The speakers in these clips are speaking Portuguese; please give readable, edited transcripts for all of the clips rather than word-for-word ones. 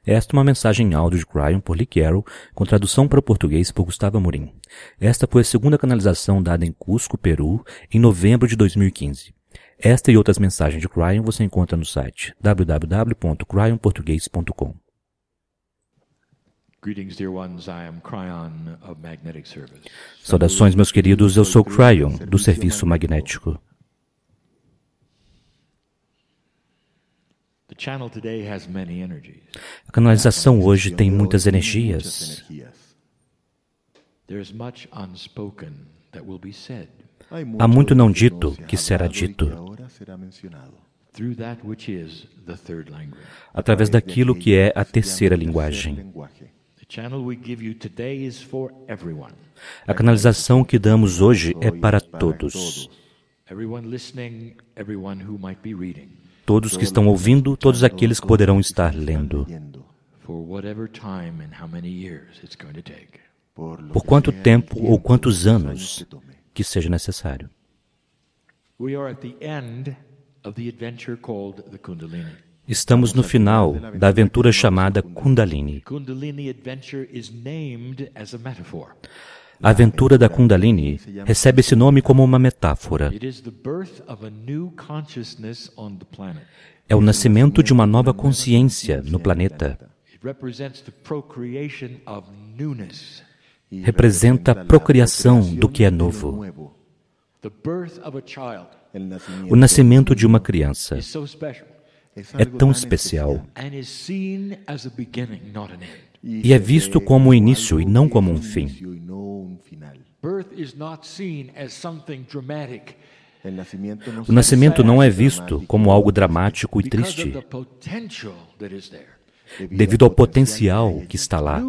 Esta é uma mensagem em áudio de Cryon por Lee Carroll, com tradução para o português por Gustavo Amorim. Esta foi a segunda canalização dada em Cusco, Peru, em novembro de 2015. Esta e outras mensagens de Cryon você encontra no site www.cryonportugues.com. Saudações, meus queridos, eu sou Cryon, do Serviço Magnético. A canalização hoje tem muitas energias. Há muito não dito que será dito, através daquilo que é a terceira linguagem. A canalização que damos hoje é para todos. Todos que estão ouvindo, todos aqueles que poderão estar lendo. Por quanto tempo ou quantos anos que seja necessário. Estamos no final da aventura chamada Kundalini. A aventura da Kundalini recebe esse nome como uma metáfora. É o nascimento de uma nova consciência no planeta. Representa a procriação do que é novo. O nascimento de uma criança é tão especial e é visto como um início e não como um fim. O nascimento não é visto como algo dramático e triste, devido ao potencial que está lá.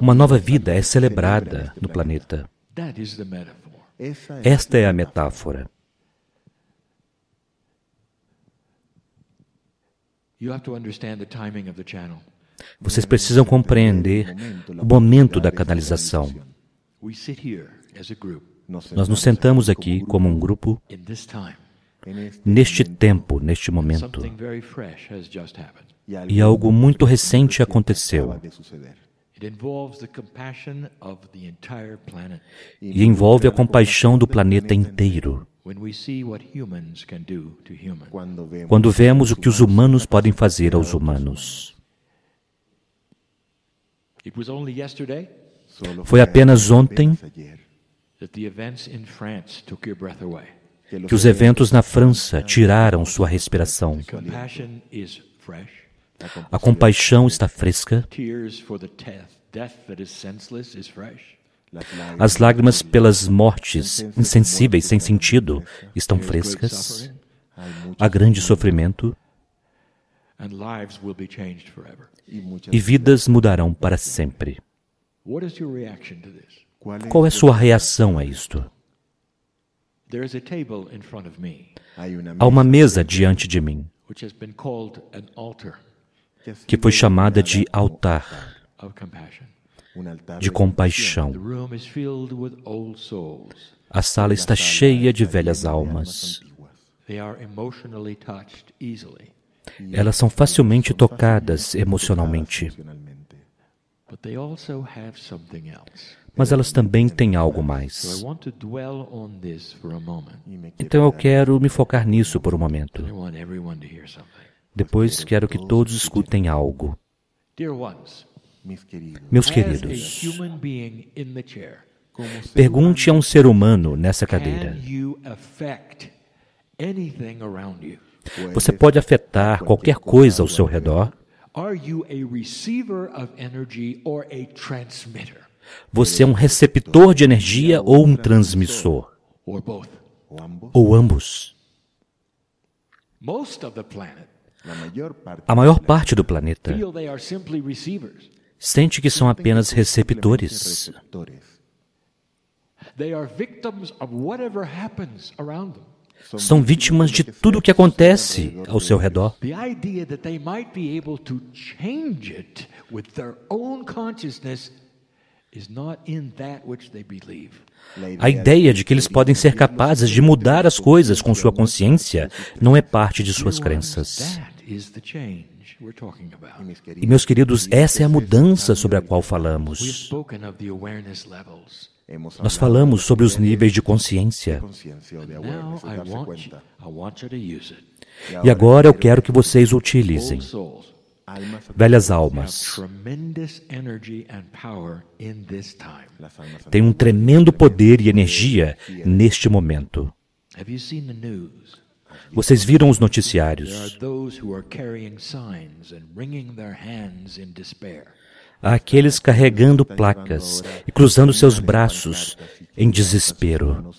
Uma nova vida é celebrada no planeta. Esta é a metáfora. Vocês precisam compreender o momento da canalização. Nós nos sentamos aqui como um grupo, neste tempo, neste momento, e algo muito recente aconteceu. E envolve a compaixão do planeta inteiro. Quando vemos o que os humanos podem fazer aos humanos. Foi apenas ontem que os eventos na França tiraram sua respiração. A compaixão está fresca. As lágrimas pelas mortes insensíveis, sem sentido, estão frescas. Há grande sofrimento. E vidas mudarão para sempre. Qual é sua reação a isto? Há uma mesa diante de mim, que foi chamada de altar de compaixão. A sala está cheia de velhas almas. Elas são facilmente tocadas emocionalmente. Mas elas também têm algo mais. Então eu quero me focar nisso por um momento. Depois quero que todos escutem algo. Meus queridos, pergunte a um ser humano nessa cadeira: você pode afetar qualquer coisa ao seu redor? Você é um receptor de energia ou um transmissor? Ou ambos? A maior parte do planeta sente que são apenas receptores. São vítimas de tudo o que acontece ao seu redor. A ideia de que eles podem ser capazes de mudar as coisas com sua consciência não é parte de suas crenças. E, meus queridos, essa é a mudança sobre a qual falamos. Nós falamos sobre os níveis de consciência. E agora eu quero que vocês o utilizem. Velhas almas, tem um tremendo poder e energia neste momento. Vocês viram os noticiários. Há aqueles carregando placas e cruzando seus braços em desespero.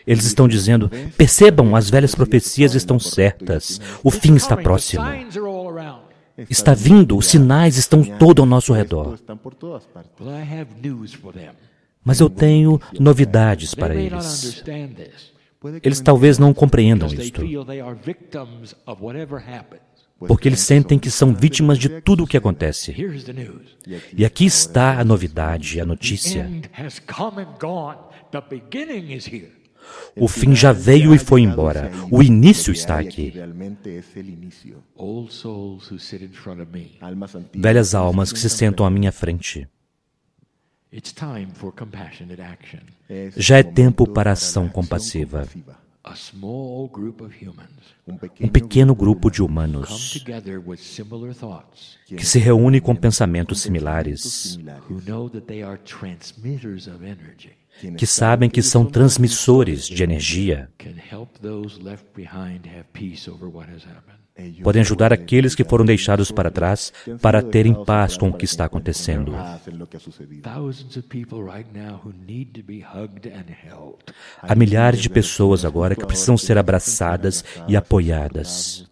Eles estão dizendo, percebam, as velhas profecias estão certas, o fim está próximo. Está vindo, os sinais estão todo ao nosso redor. Mas eu tenho novidades para eles. Eles talvez não compreendam isto, porque eles sentem que são vítimas de tudo o que acontece. E aqui está a novidade, a notícia. O fim já veio e foi embora. O início está aqui. Velhas almas que se sentam à minha frente. Já é tempo para ação compassiva. Um pequeno grupo de humanos que se reúne com pensamentos similares, que sabem que são transmissores de energia, podem ajudar aqueles que foram deixados para trás para terem paz com o que está acontecendo. Há milhares de pessoas agora que precisam ser abraçadas e apoiadas,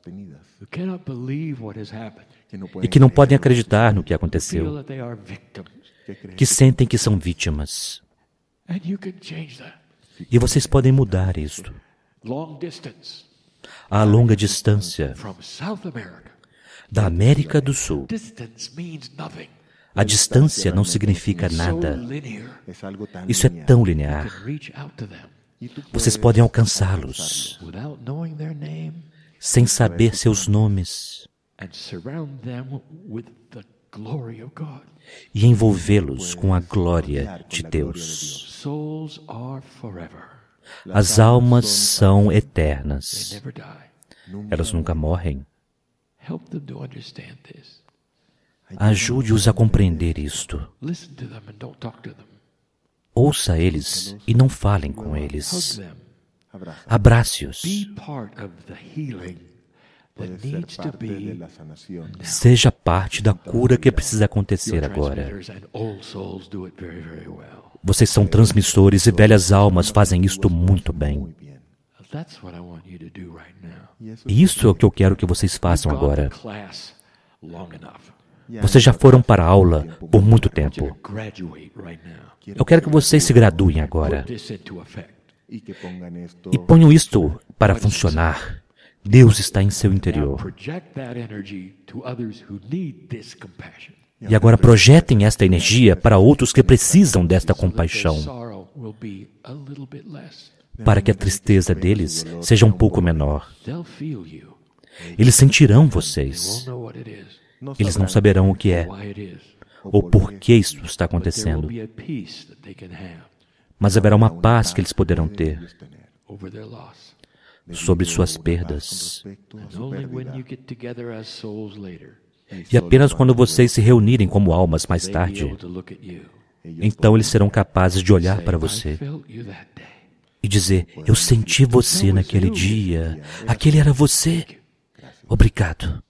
e que não podem acreditar no que aconteceu, que sentem que são vítimas. E vocês podem mudar isto. A longa distância da América do Sul. A distância não significa nada. Isso é tão linear. Vocês podem alcançá-los sem saber seus nomes e envolvê-los com a glória de Deus. As almas são eternas. Elas nunca morrem. Ajude-os a compreender isto. Ouça eles e não falem com eles. Abrace-os. Seja parte da cura que precisa acontecer agora. Vocês são transmissores e velhas almas fazem isto muito bem. E isso é o que eu quero que vocês façam agora. Vocês já foram para a aula por muito tempo. Eu quero que vocês se graduem agora. E ponham isto para funcionar. Deus está em seu interior. E agora projetem esta energia para outros que precisam desta compaixão, para que a tristeza deles seja um pouco menor. Eles sentirão vocês. Eles não saberão o que é, ou por que isso está acontecendo. Mas haverá uma paz que eles poderão ter sobre suas perdas. E apenas quando vocês se reunirem como almas mais tarde, então eles serão capazes de olhar para você e dizer, eu senti você naquele dia, aquele era você. Obrigado.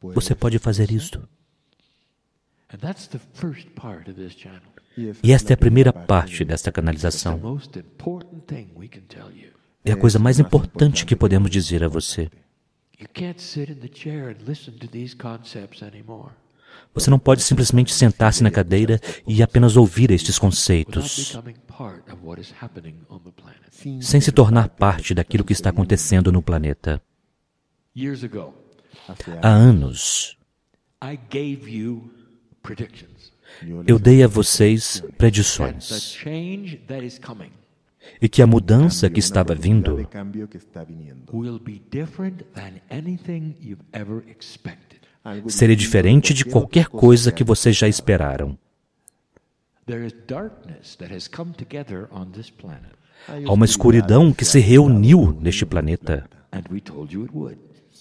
Você pode fazer isto. E esta é a primeira parte desta canalização. É a coisa mais importante que podemos dizer a você. Você não pode simplesmente sentar-se na cadeira e apenas ouvir estes conceitos, sem se tornar parte daquilo que está acontecendo no planeta. Há anos, Eu dei a vocês predições, e que a mudança que estava vindo seria diferente de qualquer coisa que vocês já esperaram. Há uma escuridão que se reuniu neste planeta.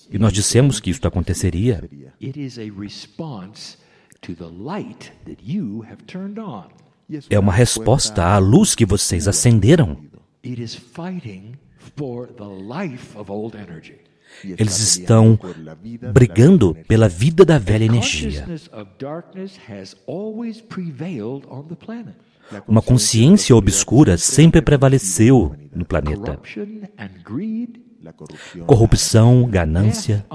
E nós dissemos que isto aconteceria. É uma resposta à luz que vocês acenderam. Eles estão brigando pela vida da velha energia. Uma consciência obscura sempre prevaleceu no planeta. Corrupção, ganância,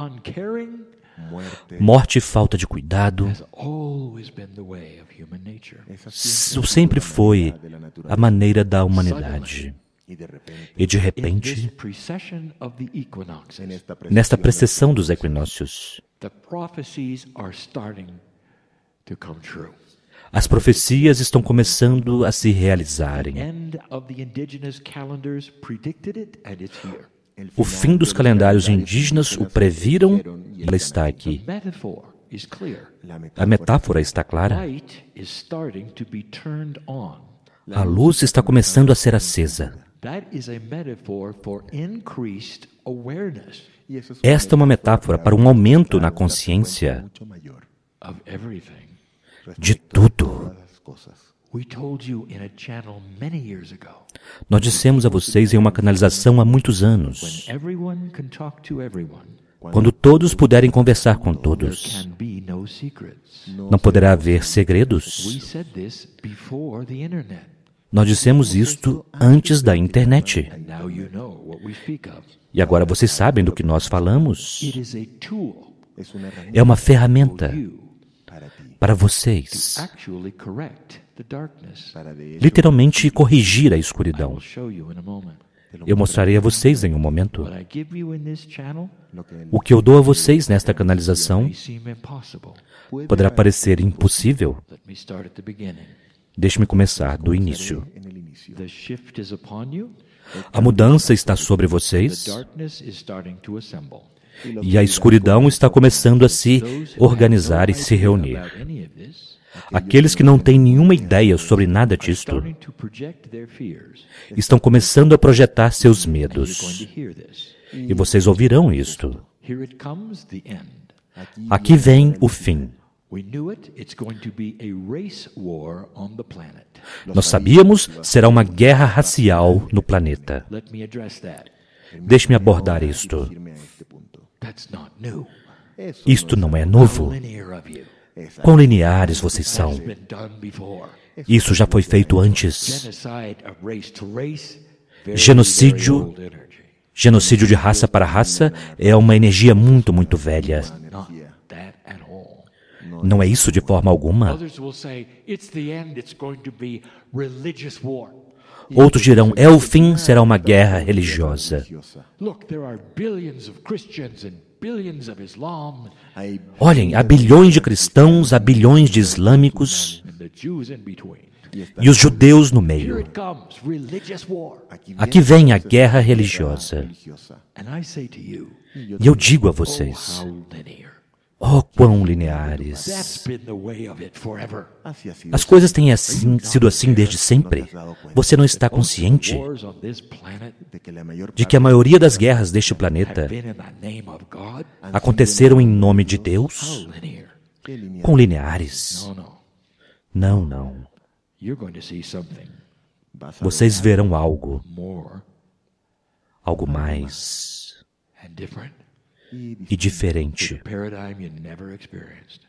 morte e falta de cuidado. Isso sempre foi a maneira da humanidade. E de repente, nesta precessão dos equinócios, as profecias estão começando a se realizarem. O fim dos calendários indígenas o previram e ela está aqui. A metáfora está clara. A luz está começando a ser acesa. Esta é uma metáfora para um aumento na consciência de tudo. Nós dissemos a vocês em uma canalização há muitos anos, quando todos puderem conversar com todos, não poderá haver segredos. Nós dissemos isto antes da internet. E agora vocês sabem do que nós falamos. É uma ferramenta para vocês literalmente corrigir a escuridão. Eu mostrarei a vocês em um momento. O que eu dou a vocês nesta canalização poderá parecer impossível. Deixe-me começar do início. A mudança está sobre vocês e a escuridão está começando a se organizar e se reunir. Aqueles que não têm nenhuma ideia sobre nada disto estão começando a projetar seus medos. E vocês ouvirão isto. Aqui vem o fim. Nós sabíamos, será uma guerra racial no planeta. Deixe-me abordar isto. Isto não é novo. Quão lineares vocês são. Isso já foi feito antes. Genocídio de raça para raça é uma energia muito, muito velha. Não é isso de forma alguma. Outros dirão, é o fim, será uma guerra religiosa. Olhem, há bilhões de cristãos, há bilhões de islâmicos e os judeus no meio. Aqui vem a guerra religiosa. E eu digo a vocês, oh, quão lineares. As coisas têm sido assim desde sempre. Você não está consciente de que a maioria das guerras deste planeta aconteceram em nome de Deus? Quão lineares. Não, não. Vocês verão algo mais e diferente,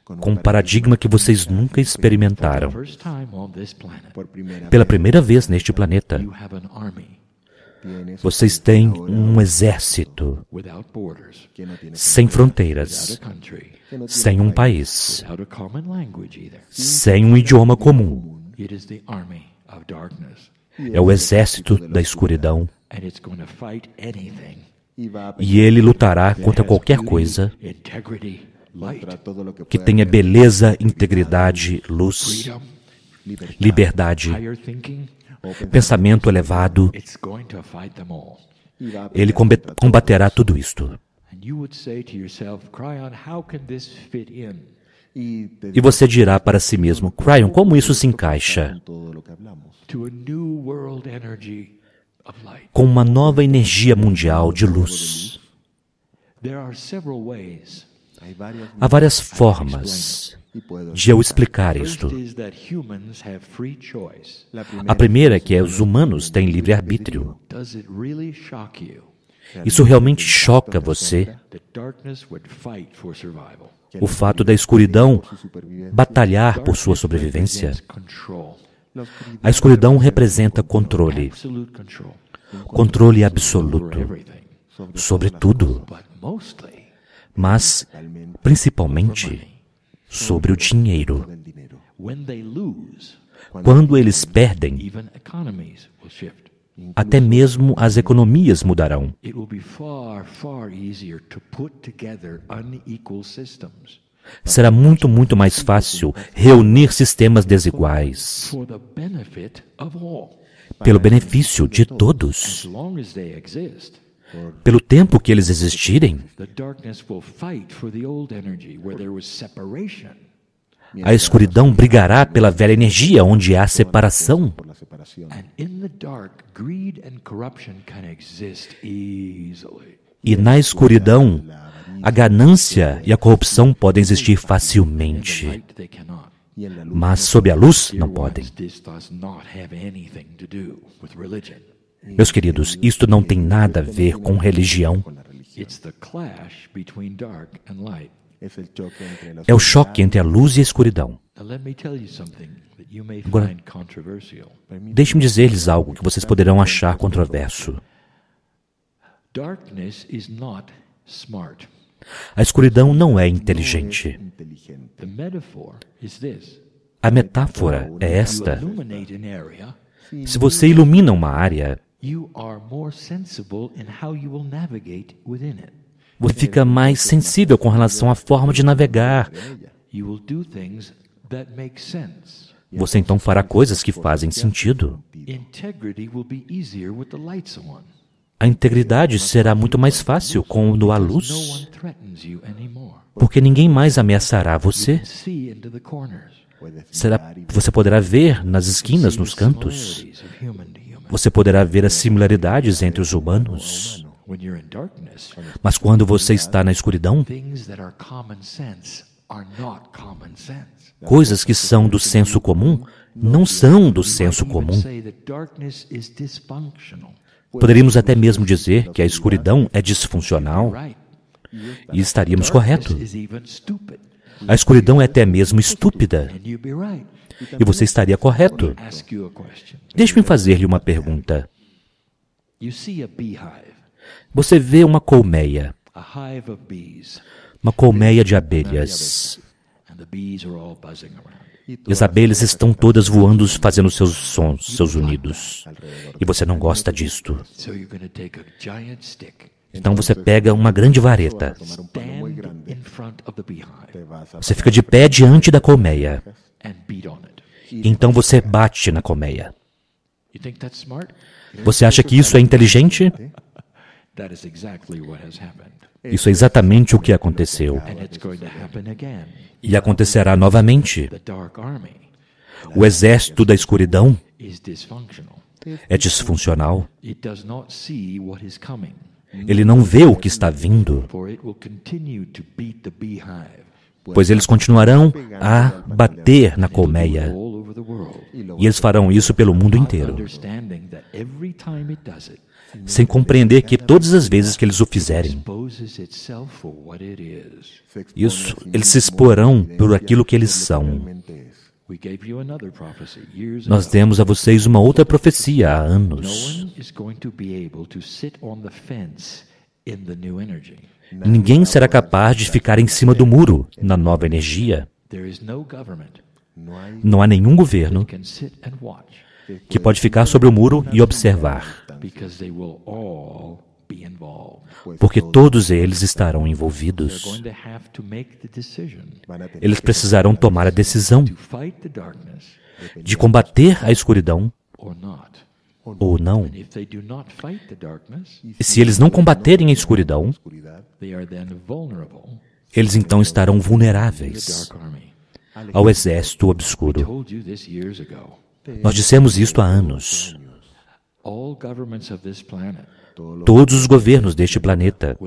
com um paradigma que vocês nunca experimentaram. Pela primeira vez neste planeta, vocês têm um exército sem fronteiras, sem um país, sem um idioma comum. É o exército da escuridão. E ele lutará contra qualquer coisa que tenha beleza, integridade, luz, liberdade, pensamento elevado. Ele combaterá tudo isto. E você dirá para si mesmo, Cryon, como isso se encaixa com uma nova energia mundial de luz? Há várias formas de eu explicar isto. A primeira é que os humanos têm livre-arbítrio. Isso realmente choca você? O fato da escuridão batalhar por sua sobrevivência? A escuridão representa controle. Controle absoluto sobre tudo. Mas, principalmente, sobre o dinheiro. Quando eles perdem, até mesmo as economias mudarão. Será muito, muito mais fácil reunir sistemas desiguais pelo benefício de todos. Pelo tempo que eles existirem, a escuridão brigará pela velha energia onde há separação. E na escuridão, a ganância e a corrupção podem existir facilmente. Mas sob a luz, não podem. Meus queridos, isto não tem nada a ver com religião. É o choque entre a luz e a escuridão. Agora, deixe-me dizer-lhes algo que vocês poderão achar controverso. A escuridão não é inteligente. A metáfora é esta. Se você ilumina uma área, você fica mais sensível com relação à forma de navegar. Você então fará coisas que fazem sentido. A integridade será muito mais fácil quando há luz, porque ninguém mais ameaçará você. Você poderá ver nas esquinas, nos cantos. Você poderá ver as similaridades entre os humanos. Mas quando você está na escuridão, coisas que são do senso comum não são do senso comum. Poderíamos até mesmo dizer que a escuridão é disfuncional. E estaríamos corretos. A escuridão é até mesmo estúpida. E você estaria correto. Deixe-me fazer-lhe uma pergunta. Você vê uma colmeia. Uma colmeia de abelhas. E as abelhas estão todas voando, fazendo seus sons, seus unidos. E você não gosta disto. Então você pega uma grande vareta. Você fica de pé diante da colmeia. Então você bate na colmeia. Você acha que isso é inteligente? Isso é exatamente o que aconteceu. E acontecerá novamente. O exército da escuridão é disfuncional. Ele não vê o que está vindo, pois eles continuarão a bater na colmeia. E eles farão isso pelo mundo inteiro, sem compreender que todas as vezes que eles o fizerem, eles se exporão por aquilo que eles são. Nós demos a vocês uma outra profecia há anos. Ninguém será capaz de ficar em cima do muro na nova energia. Não há nenhum governo que pode ficar sobre o muro e observar, porque todos eles estarão envolvidos. Eles precisarão tomar a decisão de combater a escuridão ou não. E se eles não combaterem a escuridão, eles então estarão vulneráveis ao exército obscuro. Nós dissemos isto há anos. Todos os governos deste planeta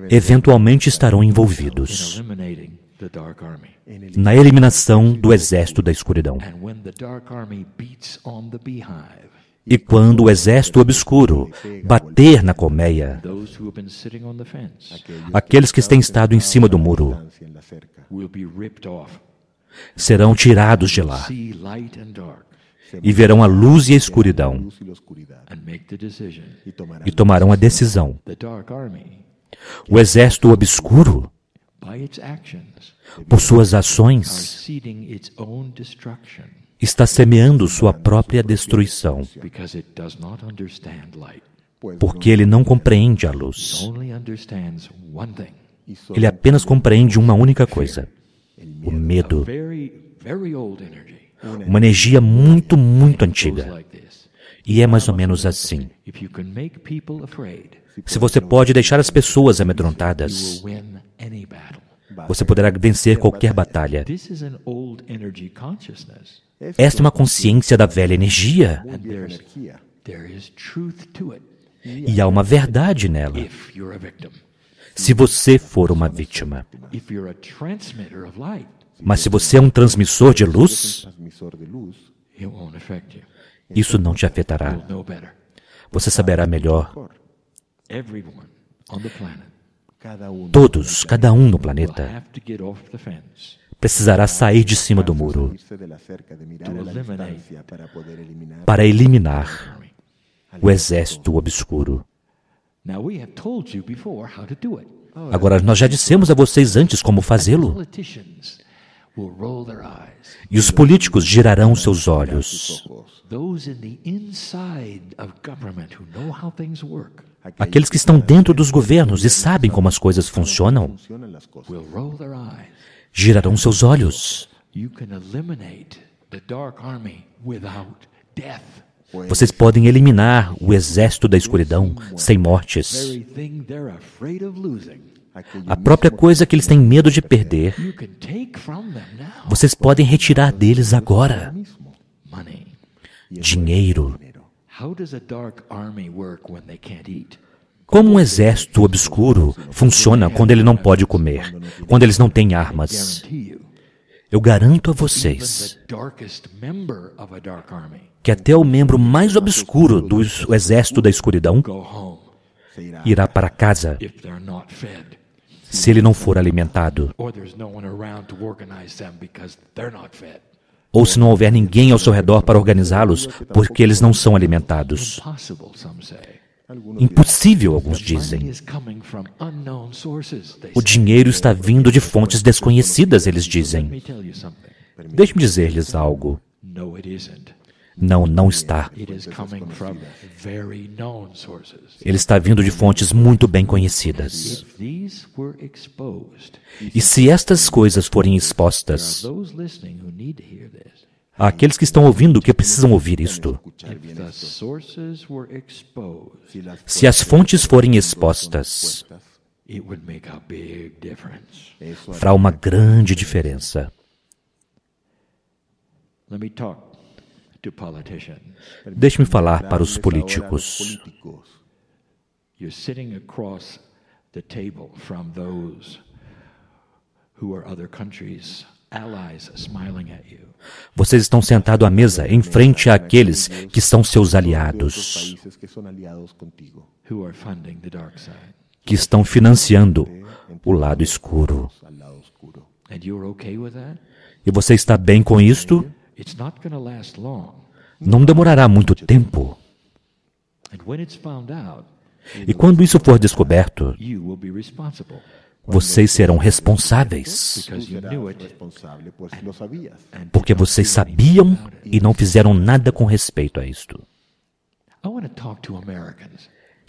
eventualmente estarão envolvidos na eliminação do exército da escuridão. E quando o exército obscuro bater na colmeia, aqueles que têm estado em cima do muro serão tirados de lá e verão a luz e a escuridão e tomarão a decisão. O exército obscuro, por suas ações, está semeando sua própria destruição, porque ele não compreende a luz. Ele apenas compreende uma única coisa: o medo. Uma energia muito, muito antiga. E é mais ou menos assim. Se você pode deixar as pessoas amedrontadas, você poderá vencer qualquer batalha. Esta é uma consciência da velha energia. E há uma verdade nela. Se você for uma vítima. Mas se você é um transmissor de luz, isso não te afetará. Você saberá melhor. Todos, cada um no planeta, precisará sair de cima do muro para eliminar o exército obscuro. Agora, nós já dissemos a vocês antes como fazê-lo. E os políticos girarão seus olhos. Aqueles que estão dentro dos governos e sabem como as coisas funcionam, girarão seus olhos. Vocês podem eliminar o exército da escuridão sem mortes. A própria coisa que eles têm medo de perder, vocês podem retirar deles agora. Dinheiro. Como um exército obscuro funciona quando ele não pode comer, quando eles não têm armas? Eu garanto a vocês que até o membro mais obscuro do exército da escuridão irá para casa se ele não for alimentado, ou se não houver ninguém ao seu redor para organizá-los porque eles não são alimentados. Impossível, alguns dizem. O dinheiro está vindo de fontes desconhecidas, eles dizem. Deixe-me dizer-lhes algo. Não, não está. Ele está vindo de fontes muito bem conhecidas. E se estas coisas forem expostas, àqueles que estão ouvindo que precisam ouvir isto, se as fontes forem expostas, fará uma grande diferença. Deixe-me falar para os políticos. You're sitting across the table from those who are other countries, allies smiling at you. Vocês estão sentados à mesa em frente àqueles que são seus aliados, que estão financiando o lado escuro. E você está bem com isto? Não demorará muito tempo. E quando isso for descoberto, vocês serão responsáveis. Porque vocês sabiam e não fizeram nada com respeito a isto.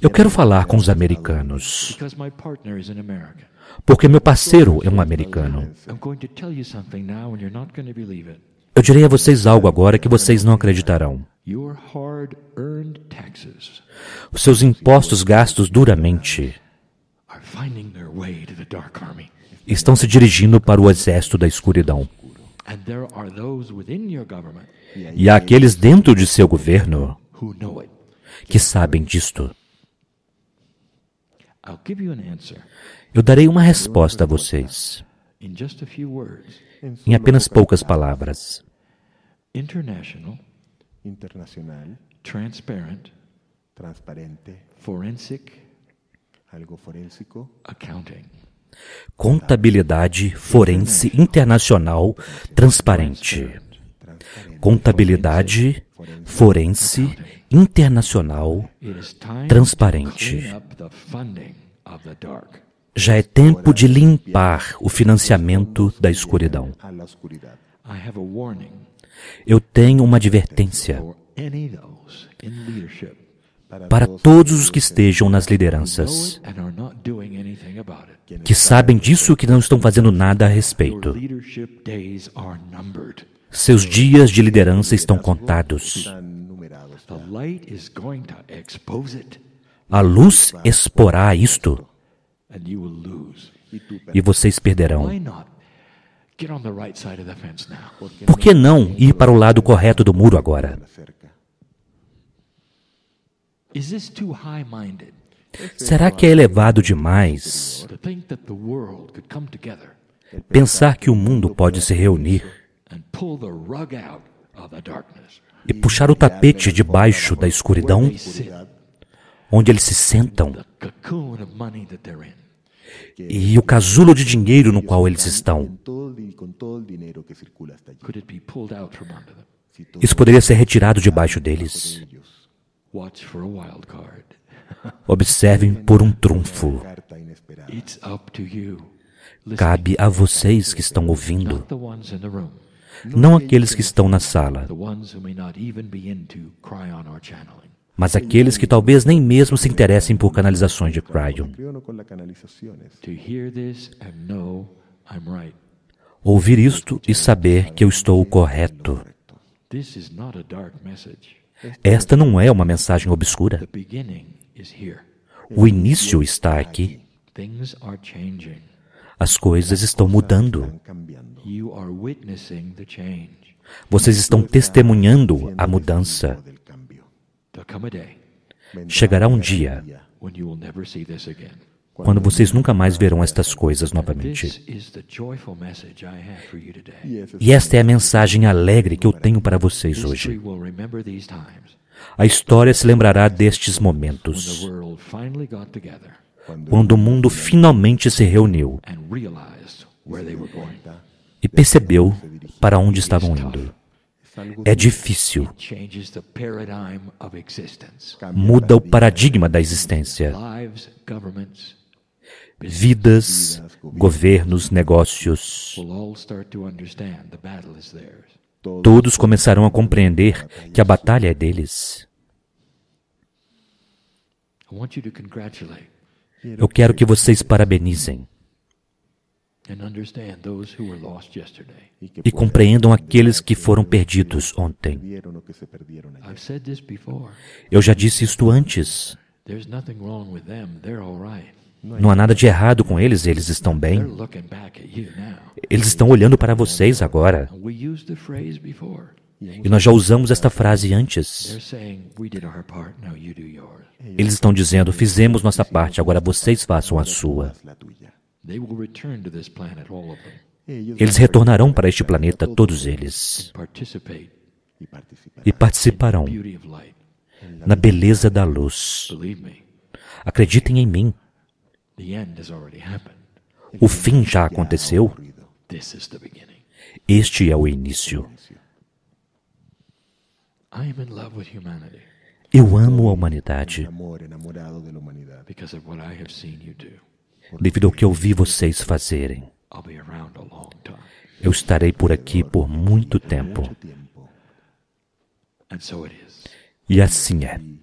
Eu quero falar com os americanos, because my partner is an American. porque meu parceiro é um americano. I'm going to tell you something now and you're not going to believe it. Eu direi a vocês algo agora que vocês não acreditarão. Your hard-earned taxes Os seus impostos gastos duramente are finding their way to the Dark Army. estão se dirigindo para o exército da escuridão. And there are those within your government E há aqueles dentro de seu governo who know it. que sabem disto. I'll give you an answer Eu darei uma resposta a vocês, in just a few words. em apenas poucas palavras. International, internacional, transparent, transparente, forensic algo forénsico, accounting. Contabilidade forense internacional transparente. Contabilidade forense internacional It is time transparente. to clean up the funding of the dark. Já é tempo de limpar o financiamento da escuridão. a la oscuridad. I have a warning Eu tenho uma advertência for any of those in leadership para todos os que estejam nas lideranças, and are not doing anything about it. que sabem disso e que não estão fazendo nada a respeito. Leadership days are numbered. Seus dias de liderança estão contados. Están numerados. The light is going to expose it, A luz exporá isto and you will lose. e vocês perderão. Why not get on the right side of the fence now? Por que não ir para o lado correto do muro agora? Cerca. Is this too high-minded Será que é elevado demais to think that the world could come together pensar que o mundo pode se reunir and pull the rug out of the darkness? e puxar o tapete debaixo da escuridão, They sit, onde eles se sentam, the cocoon of money that they're in. e o casulo de dinheiro no qual eles estão? Con todo el dinero que circula hasta allí. Could it be pulled out from under them? Si todo Isso poderia ser retirado debaixo deles. ellos, Watch for a wild card. Observem por um trunfo. carta inesperada. It's up to you. Listen, Cabe a vocês que estão ouvindo, not the ones in the room, não aqueles que estão na sala, the ones who may not even be into cryon or channeling. mas aqueles que talvez nem mesmo se interessem por canalizações de Cryon. Creo no con las canalizaciones. To hear this and know I'm right. Ouvir isto e saber que eu estou correto. This is not a dark message. Esta não é uma mensagem obscura. The beginning is here. O início está aqui. Things are changing. As coisas estão mudando. Están cambiando. You are witnessing the change. Vocês estão testemunhando a mudança. Del cambio. There'll come a day Chegará um dia when you will never see this again. quando vocês nunca mais verão estas coisas novamente. This is the joyful message I have for you today. Y ese E esta é a mensagem alegre que eu tenho para vocês History hoje. will remember these times A história se lembrará destes when the momentos, world finally got together quando o mundo finalmente se reuniu and realized where they were going. e percebeu para onde estavam indo. É difícil, Changes the paradigm of existence. muda o paradigma da existência. Lives, governments Vidas, governos, negócios, will all start to understand the battle is theirs. todos começarão a compreender que a batalha é deles. I want you to congratulate Eu quero que vocês parabenizem and understand those who were lost yesterday. e compreendam aqueles que foram perdidos ontem. vieron o que se perdieron ayer. I've said this before. Eu já disse isto antes. There's nothing wrong with them. They're all right. Não há nada de errado com eles, eles estão They're bem. looking back at you now. Eles estão olhando para vocês agora. And we used the phrase before. E nós já usamos esta frase antes. They're saying, we did our part, now you do yours. Eles estão dizendo, fizemos nossa parte, agora vocês façam a sua. La tuya. They will return to this planet, all of them, Ellos Eles retornarão para este planeta, todos eles, participate y participan. e participarão in the beauty of light. na beleza da luz. Believe me, Acreditem em mim, the end has already happened. o fim já aconteceu. This is the beginning. Este é o início. I am in love with humanity Eu amo a humanidade Amor, enamorado de la humanidad. because of what I have seen you do. devido ao que eu vi vocês fazerem. I'll be around a long time. Eu estarei por aqui por muito tempo. Tiempo. And so it is. E assim é. Y